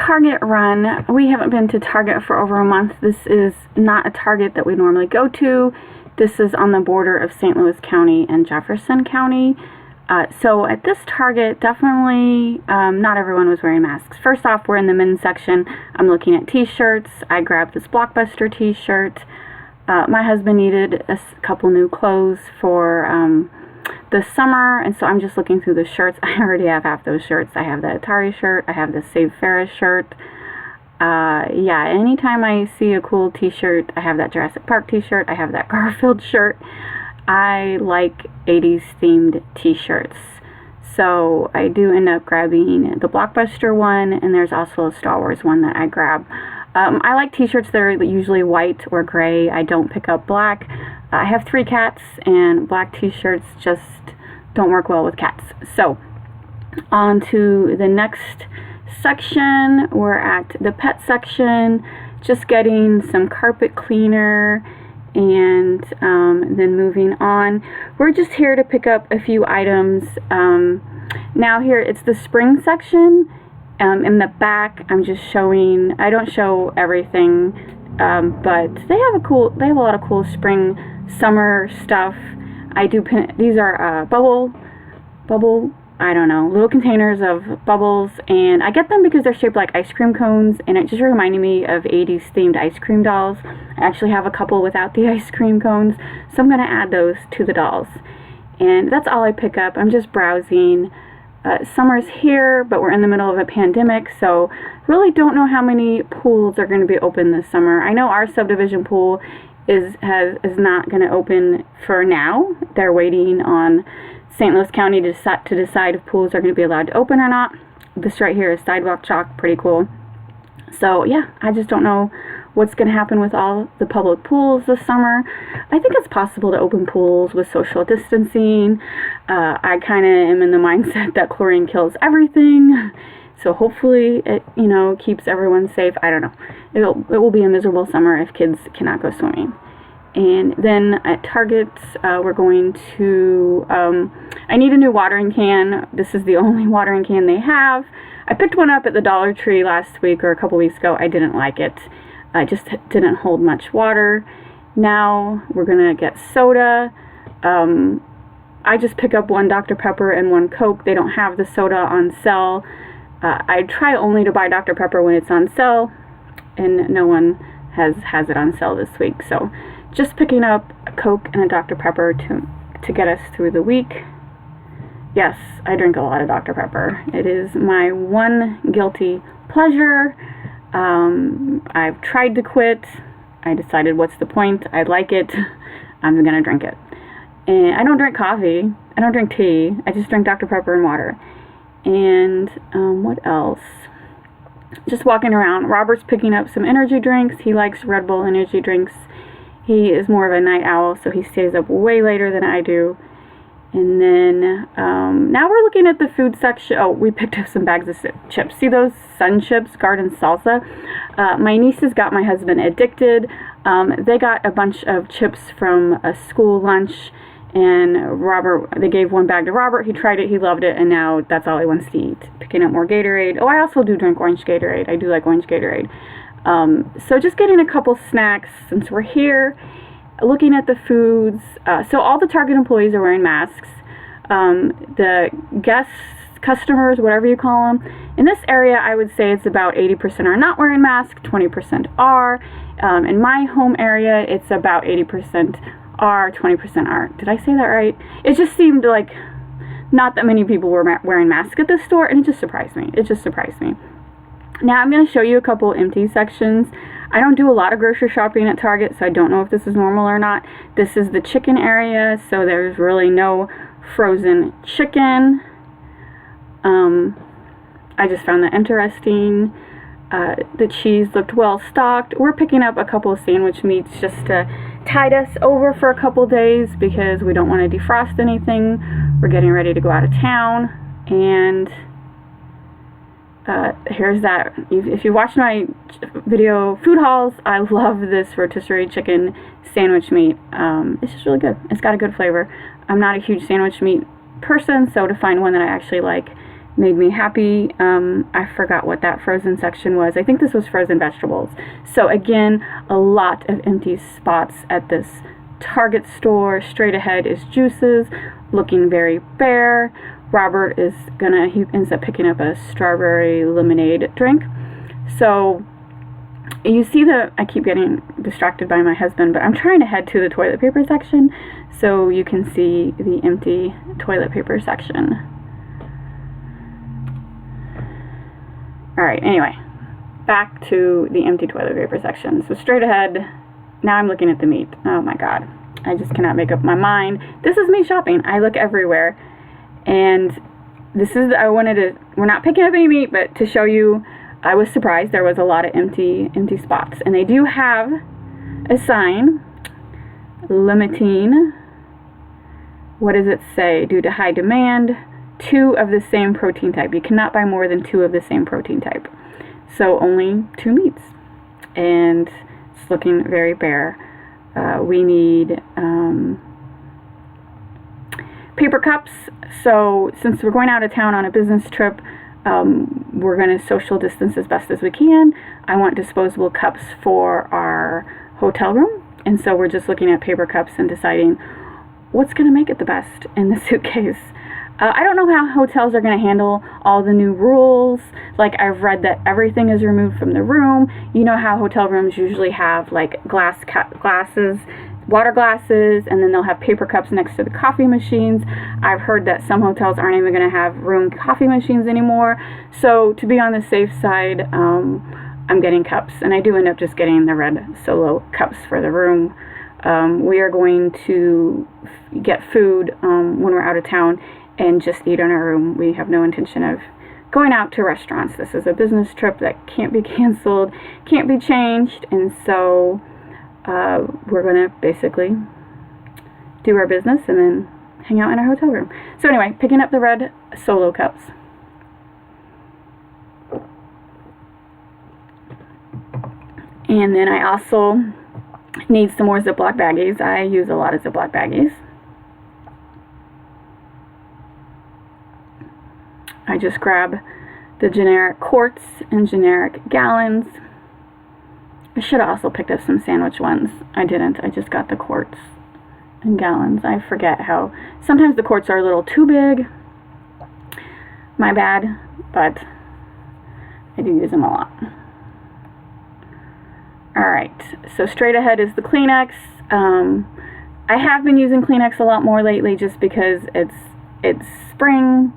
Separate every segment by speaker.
Speaker 1: Target run. We haven't been to Target for over a month. This is not a Target that we normally go to. This is on the border of St. Louis County and Jefferson County. So at this Target, definitely not everyone was wearing masks. First off, we're in the men's section. I'm looking at t-shirts. I grabbed this Blockbuster t-shirt. My husband needed a couple new clothes for the summer, and so I'm just looking through the shirts. I already have half those shirts. I have the Atari shirt. I have the Save Ferris shirt. Yeah, anytime I see a cool t-shirt, I have that Jurassic Park t-shirt. I have that Garfield shirt. I like 80s themed t-shirts, so I do end up grabbing the Blockbuster one, and there's also a Star Wars one that I grab. I like t-shirts that are usually white or gray. I don't pick up black. I have 3 cats, and black t-shirts just don't work well with cats. So on to the next section. We're at the pet section, just getting some carpet cleaner, and then moving on. We're just here to pick up a few items. Now here it's the spring section. In the back, I'm just showing, I don't show everything, but they have a lot of cool spring, summer stuff. These are bubble, I don't know, little containers of bubbles, and I get them because they're shaped like ice cream cones, and it just reminded me of 80s themed ice cream dolls. I actually have a couple without the ice cream cones, so I'm going to add those to the dolls. And that's all I pick up. I'm just browsing. Summer's here, but we're in the middle of a pandemic, so really don't know how many pools are going to be open this summer. I know our subdivision pool is not going to open for now. They're waiting on St. Louis County to decide if pools are going to be allowed to open or not. This right here is sidewalk chalk, pretty cool. So yeah, I just don't know what's going to happen with all the public pools this summer. I think it's possible to open pools with social distancing. I kind of am in the mindset that chlorine kills everything, so hopefully it, keeps everyone safe. I don't know. It will be a miserable summer if kids cannot go swimming. And then at Target, we're going to, I need a new watering can. This is the only watering can they have. I picked one up at the Dollar Tree last week or a couple weeks ago. I didn't like it. I just didn't hold much water. Now we're going to get soda. I just pick up 1 Dr. Pepper and 1 Coke. They don't have the soda on sale. I try only to buy Dr. Pepper when it's on sale, and no one has it on sale this week. So just picking up a Coke and a Dr. Pepper to get us through the week. Yes, I drink a lot of Dr. Pepper. It is my one guilty pleasure. I've tried to quit. I decided, what's the point? I like it. I'm gonna drink it. And I don't drink coffee. I don't drink tea. I just drink Dr. Pepper and water. And what else? Just walking around. Robert's picking up some energy drinks. He likes Red Bull energy drinks. He is more of a night owl, so he stays up way later than I do. And then now we're looking at the food section. Oh, we picked up some bags of chips. See those Sun Chips, Garden Salsa? My nieces got my husband addicted. They got a bunch of chips from a school lunch, and they gave 1 bag to Robert. He tried it, he loved it, and now that's all he wants to eat. Picking up more Gatorade. Oh, I also do drink orange Gatorade. I do like orange Gatorade. So just getting a couple snacks since we're here. Looking at the foods, so all the Target employees are wearing masks. The guests, customers, whatever you call them, in this area, I would say it's about 80% are not wearing masks, 20% are. In my home area, it's about 80% are, 20% aren't. Did I say that right? It just seemed like not that many people were wearing masks at the store, and it just surprised me. Now I'm going to show you a couple empty sections. I don't do a lot of grocery shopping at Target, so I don't know if this is normal or not. This is the chicken area, so there's really no frozen chicken. I just found that interesting. The cheese looked well stocked. We're picking up a couple of sandwich meats just to tide us over for a couple days because we don't want to defrost anything. We're getting ready to go out of town, and here's that. If you watch my video food hauls, I love this rotisserie chicken sandwich meat. It's just really good. It's got a good flavor. I'm not a huge sandwich meat person, so to find one that I actually like, made me happy. I forgot what that frozen section was. I think this was frozen vegetables. So again, a lot of empty spots at this Target store. Straight ahead is juices, looking very bare. Robert he ends up picking up a strawberry lemonade drink. So you see I keep getting distracted by my husband, but I'm trying to head to the toilet paper section so you can see the empty toilet paper section. Alright, anyway, back to the empty toilet paper section. So straight ahead, now I'm looking at the meat. Oh my god, I just cannot make up my mind. This is me shopping. I look everywhere, and we're not picking up any meat, but to show you, I was surprised there was a lot of empty spots. And they do have a sign limiting, what does it say? Due to high demand, 2 of the same protein type. You cannot buy more than 2 of the same protein type. So only 2 meats. And it's looking very bare. We need paper cups. So since we're going out of town on a business trip, we're going to social distance as best as we can. I want disposable cups for our hotel room. And so we're just looking at paper cups and deciding what's going to make it the best in the suitcase. I don't know how hotels are going to handle all the new rules. Like, I've read that everything is removed from the room. You know how hotel rooms usually have like glasses, water glasses, and then they'll have paper cups next to the coffee machines. I've heard that some hotels aren't even going to have room coffee machines anymore. So to be on the safe side, I'm getting cups, and I do end up just getting the red Solo cups for the room. We are going to get food when we're out of town and just eat in our room. We have no intention of going out to restaurants. This is a business trip that can't be canceled, can't be changed, and so we're going to basically do our business and then hang out in our hotel room. So anyway, picking up the red Solo cups. And then I also need some more Ziploc baggies. I use a lot of Ziploc baggies. I just grab the generic quarts and generic gallons. I should have also picked up some sandwich ones. I didn't. I just got the quarts and gallons. I forget how sometimes the quarts are a little too big. My bad, but I do use them a lot. Alright, so straight ahead is the Kleenex. I have been using Kleenex a lot more lately just because it's spring,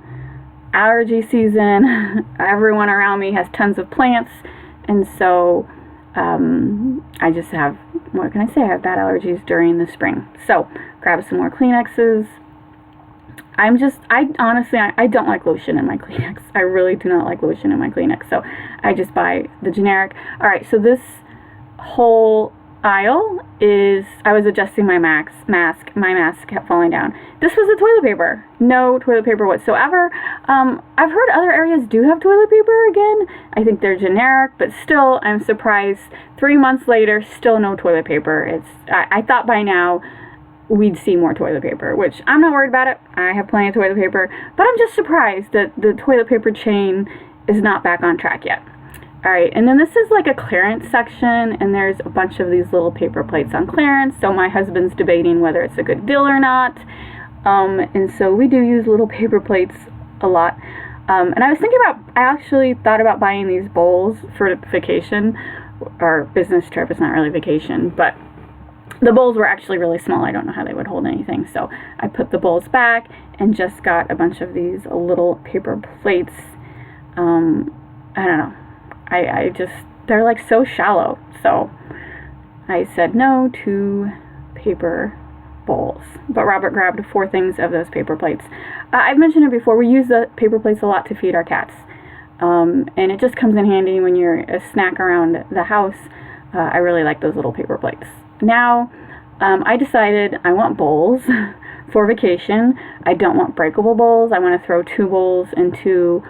Speaker 1: allergy season. Everyone around me has tons of plants, and so I just have, what can I say, I have bad allergies during the spring. So grab some more Kleenexes. I honestly don't like lotion in my Kleenex. I really do not like lotion in my Kleenex, so I just buy the generic. Alright, so this whole aisle is, I was adjusting my mask, my mask kept falling down. This was the toilet paper. No toilet paper whatsoever. I've heard other areas do have toilet paper again. I think they're generic, but still, I'm surprised 3 months later, still no toilet paper. I thought by now we'd see more toilet paper, which I'm not worried about it. I have plenty of toilet paper, but I'm just surprised that the toilet paper chain is not back on track yet. Alright, and then this is like a clearance section, and there's a bunch of these little paper plates on clearance, so my husband's debating whether it's a good deal or not. And so we do use little paper plates a lot. And I was thinking about, I actually thought about buying these bowls for vacation, or business trip. It's not really vacation, but the bowls were actually really small. I don't know how they would hold anything, so I put the bowls back and just got a bunch of these little paper plates. I don't know. They're like so shallow, so I said no to paper bowls. But Robert grabbed 4 things of those paper plates. I've mentioned it before, we use the paper plates a lot to feed our cats. And it just comes in handy when you're a snack around the house. I really like those little paper plates. Now, I decided I want bowls for vacation. I don't want breakable bowls. I want to throw 2 bowls into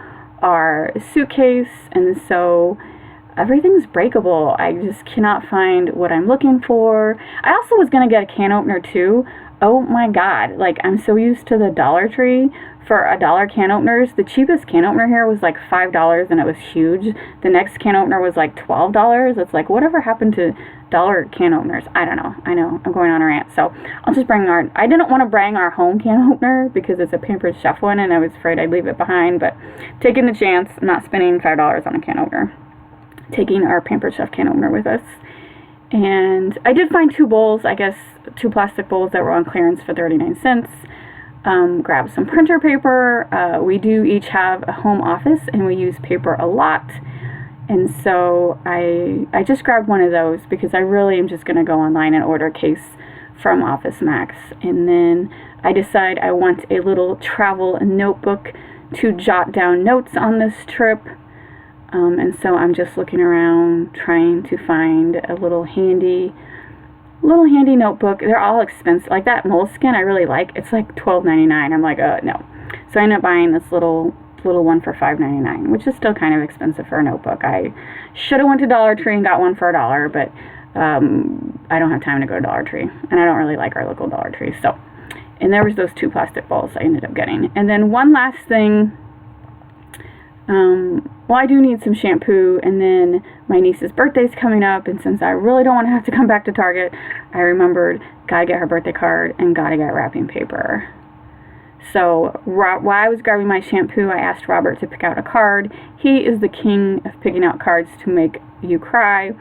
Speaker 1: our suitcase, and so everything's breakable. I just cannot find what I'm looking for. I also was going to get a can opener too, oh my god, like I'm so used to the Dollar Tree for $1 can openers. The cheapest can opener here was like $5 and it was huge. The next can opener was like $12. It's like, whatever happened to dollar can openers? I don't know. I know I'm going on a rant, so I'll just bring I didn't want to bring our home can opener because it's a Pampered Chef one and I was afraid I'd leave it behind, but taking the chance, not spending $5 on a can opener, taking our Pampered Chef can opener with us. And I did find 2 bowls, I guess 2 plastic bowls that were on clearance for 39 cents. Grab some printer paper. We do each have a home office and we use paper a lot. And so I just grabbed one of those because I really am just going to go online and order a case from Office Max. And then I decide I want a little travel notebook to jot down notes on this trip. And so I'm just looking around trying to find a little handy notebook. They're all expensive. Like that Moleskine I really like. It's like $12.99. I'm like, no. So I ended up buying this little one for $5.99, which is still kind of expensive for a notebook. I should have went to Dollar Tree and got one for $1, but I don't have time to go to Dollar Tree, and I don't really like our local Dollar Tree. So, and there was those 2 plastic bowls I ended up getting. And then one last thing. Well, I do need some shampoo, and then my niece's birthday's coming up, and since I really don't want to have to come back to Target, I remembered, gotta get her birthday card and gotta get wrapping paper. So while I was grabbing my shampoo, I asked Robert to pick out a card. He is the king of picking out cards to make you cry.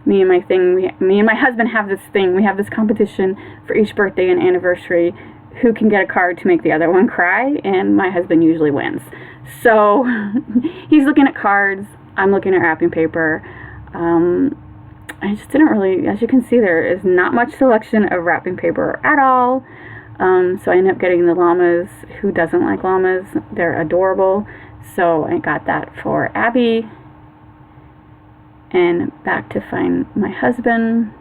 Speaker 1: Me and my husband have this thing. We have this competition for each birthday and anniversary, who can get a card to make the other one cry, and my husband usually wins. So he's looking at cards, I'm looking at wrapping paper. I just didn't really, as you can see, there is not much selection of wrapping paper at all. So I ended up getting the llamas. Who doesn't like llamas? They're adorable. So I got that for Abby. And back to find my husband.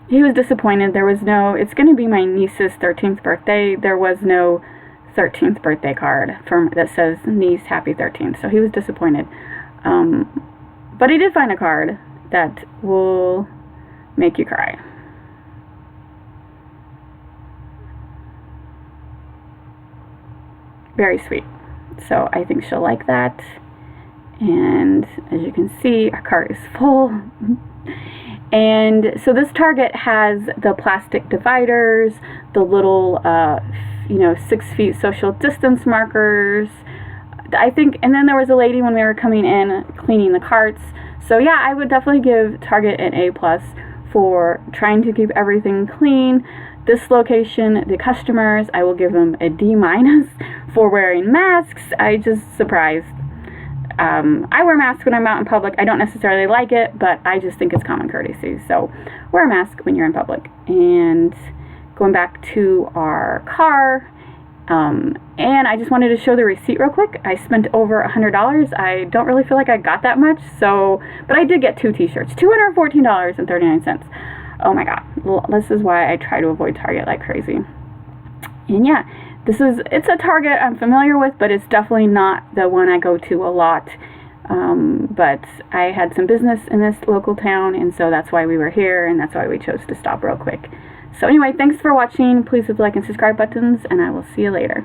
Speaker 1: He was disappointed. There was no, it's going to be my niece's 13th birthday. There was no 13th birthday card that says niece happy 13th. So he was disappointed. But he did find a card that will make you cry. Very sweet. So I think she'll like that. And as you can see, our cart is full. And so this Target has the plastic dividers, the little, 6 feet social distance markers. I think, and then there was a lady when we were coming in cleaning the carts. So yeah, I would definitely give Target an A+ for trying to keep everything clean. This location, the customers, I will give them a D- for wearing masks. I just surprised. I wear masks when I'm out in public. I don't necessarily like it, but I just think it's common courtesy. So wear a mask when you're in public. And going back to our car, and I just wanted to show the receipt real quick. I spent over $100. I don't really feel like I got that much, but I did get 2 t-shirts, $214.39. Oh my god, this is why I try to avoid Target like crazy. And yeah, it's a Target I'm familiar with, but it's definitely not the one I go to a lot. But I had some business in this local town, and so that's why we were here, and that's why we chose to stop real quick. So anyway, thanks for watching. Please hit the like and subscribe buttons, and I will see you later.